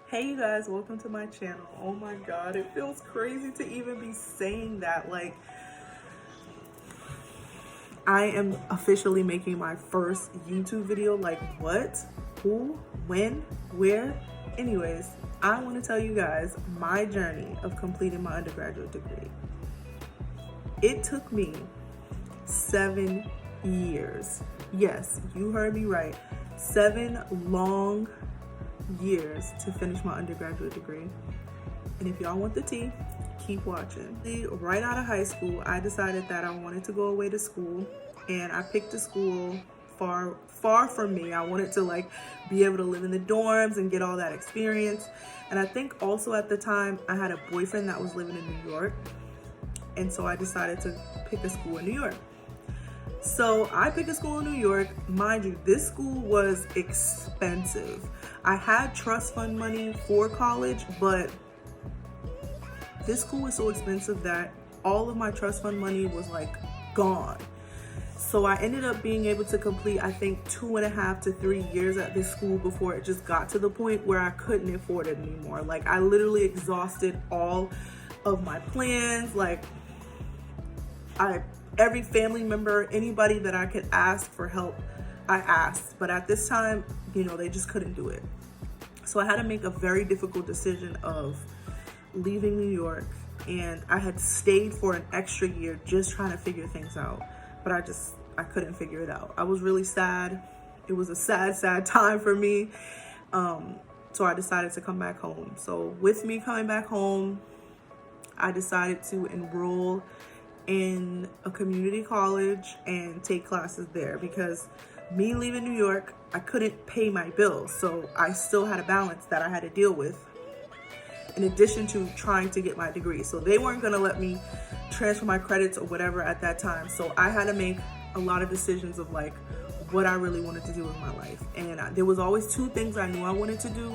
Hey you guys, welcome to my channel. Oh my god, it feels crazy to even be saying that. Like, I am officially making my first YouTube video. Like, what? Who? When? Where? Anyways, I want to tell you guys my journey of completing my undergraduate degree. It took me 7 years. Yes, you heard me right. 7 long years to finish my undergraduate degree. And if y'all want the tea, keep watching. Right out of high school, I decided that I wanted to go away to school, and I picked a school far from me. I wanted to be able to live in the dorms and get all that experience. And I think also at the time I had a boyfriend that was living in New York, and so I decided to pick a school in New York. So I picked a school in New York. Mind you, this school was expensive. I had trust fund money for college, but this school was so expensive that all of my trust fund money was gone. So I ended up being able to complete, I think, 2.5 to 3 years at this school before it just got to the point where I couldn't afford it anymore. I literally exhausted all of my plans. Every family member, anybody that I could ask for help, I asked. But at this time, they just couldn't do it. So I had to make a very difficult decision of leaving New York. And I had stayed for an extra year just trying to figure things out. But I couldn't figure it out. I was really sad. It was a sad time for me. So I decided to come back home. So with me coming back home, I decided to enroll in a community college and take classes there, because me leaving New York, I couldn't pay my bills. So I still had a balance that I had to deal with in addition to trying to get my degree. So they weren't gonna let me transfer my credits or whatever at that time. So I had to make a lot of decisions of what I really wanted to do with my life. And there was always 2 things I knew I wanted to do.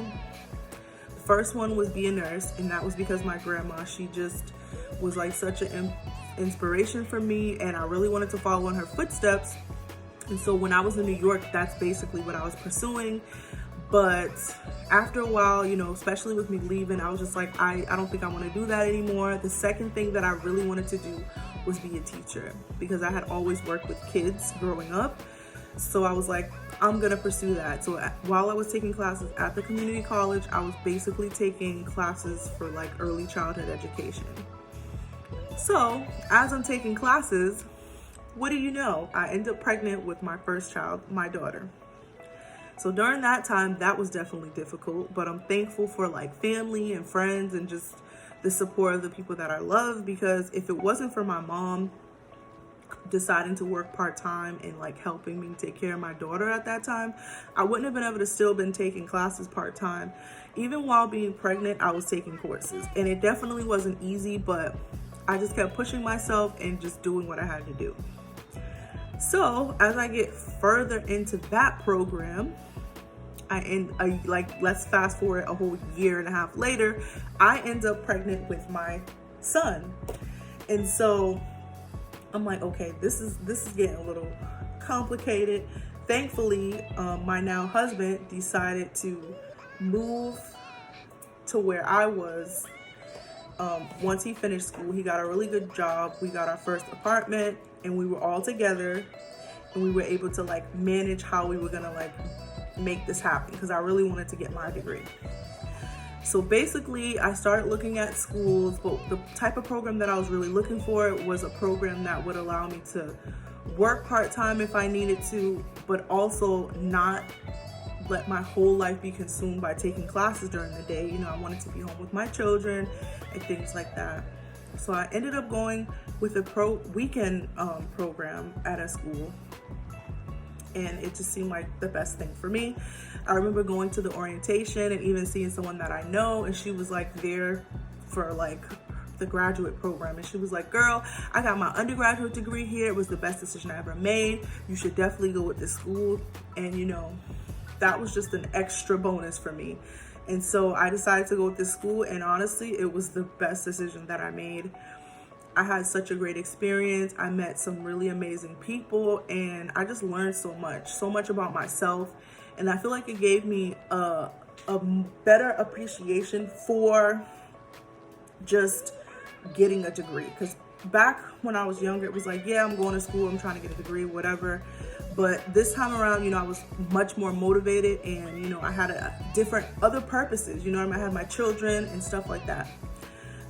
The first one was be a nurse, and that was because my grandma, she just was such an inspiration for me, and I really wanted to follow in her footsteps. And so when I was in New York, that's basically what I was pursuing. But after a while, especially with me leaving, I was just I don't think I want to do that anymore. The second thing that I really wanted to do was be a teacher, because I had always worked with kids growing up. So I was I'm gonna pursue that. So while I was taking classes at the community college, I was basically taking classes for early childhood education. So as I'm taking classes, what do you know? I end up pregnant with my first child, my daughter. So during that time, that was definitely difficult, but I'm thankful for family and friends and just the support of the people that I love, because if it wasn't for my mom deciding to work part-time and helping me take care of my daughter at that time, I wouldn't have been able to still been taking classes part-time. Even while being pregnant, I was taking courses, and it definitely wasn't easy, but I just kept pushing myself and just doing what I had to do. So as I get further into that program, let's fast forward a whole 1.5 years later, I end up pregnant with my son. And so I'm okay, this is getting a little complicated. Thankfully, my now husband decided to move to where I was. Once he finished school, he got a really good job. We got our first apartment, and we were all together, and we were able to manage how we were gonna make this happen, because I really wanted to get my degree. So basically, I started looking at schools, but the type of program that I was really looking for was a program that would allow me to work part-time if I needed to, but also not let my whole life be consumed by taking classes during the day. I wanted to be home with my children and things like that. So I ended up going with a weekend program at a school, and it just seemed like the best thing for me. I remember going to the orientation and even seeing someone that I know, and she was there for the graduate program, and she was girl, I got my undergraduate degree here. It was the best decision I ever made. You should definitely go with this school. And that was just an extra bonus for me. And so I decided to go with this school, and honestly, it was the best decision that I made. I had such a great experience. I met some really amazing people, and I just learned so much about myself. And I feel like it gave me a a better appreciation for just getting a degree. Because back when I was younger, it was like, yeah, I'm going to school, I'm trying to get a degree, whatever. But this time around, you know, I was much more motivated, and, you know, I had different other purposes, you know, I had my children and stuff like that.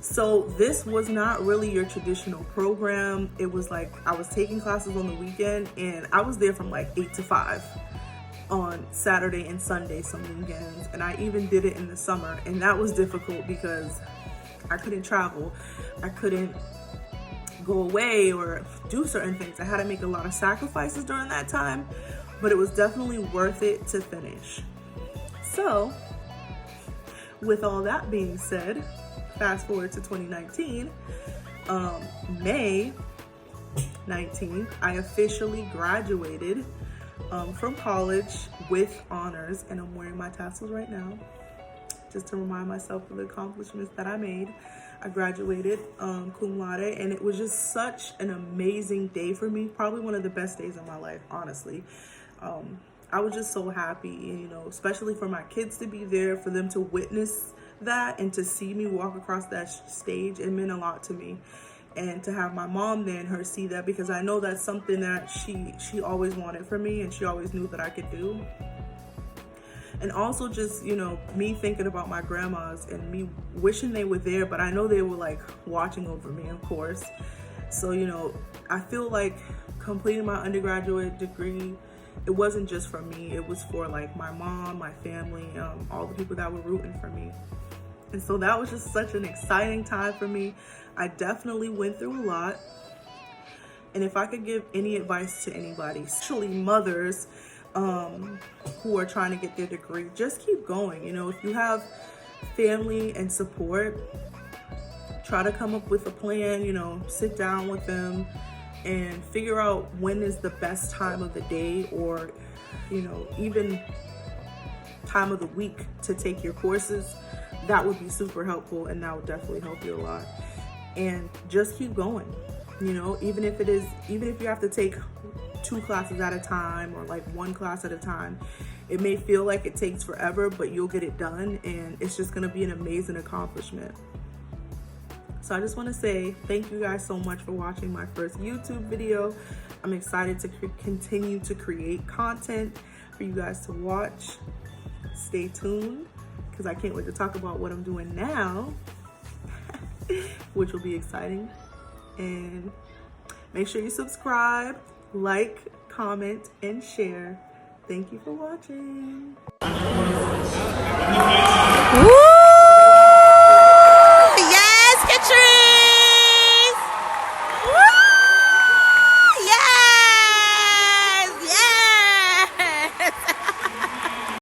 So this was not really your traditional program. It was like I was taking classes on the weekend, and I was there from like 8 to 5 on Saturday and Sunday, some weekends. And I even did it in the summer, and that was difficult because I couldn't travel. I couldn't go away or do certain things. I had to make a lot of sacrifices during that time, but it was definitely worth it to finish. So with all that being said, fast forward to 2019, May 19th, I officially graduated from college with honors, and I'm wearing my tassels right now just to remind myself of the accomplishments that I made. I graduated cum laude, and it was just such an amazing day for me. Probably one of the best days of my life, honestly. I was just so happy, you know, especially for my kids to be there, for them to witness that and to see me walk across that stage. It meant a lot to me. And to have my mom there and her see that, because I know that's something that she always wanted for me, and she always knew that I could do. And also just, you know, me thinking about my grandmas and me wishing they were there, but I know they were like watching over me, of course. So, you know, I feel like completing my undergraduate degree, it wasn't just for me, it was for like my mom, my family, all the people that were rooting for me. And so that was just such an exciting time for me. I definitely went through a lot. And if I could give any advice to anybody, especially mothers, who are trying to get their degree, just keep going. You know, if you have family and support, try to come up with a plan, you know, sit down with them and figure out when is the best time of the day, or, you know, even time of the week to take your courses. That would be super helpful, and that would definitely help you a lot. And just keep going, you know, even if you have to take 2 classes at a time, or like 1 class at a time. It may feel like it takes forever, but you'll get it done, and it's just gonna be an amazing accomplishment. So I just wanna say thank you guys so much for watching my first YouTube video. I'm excited to continue to create content for you guys to watch. Stay tuned, because I can't wait to talk about what I'm doing now, which will be exciting. And make sure you subscribe, like, comment, and share. Thank you for watching.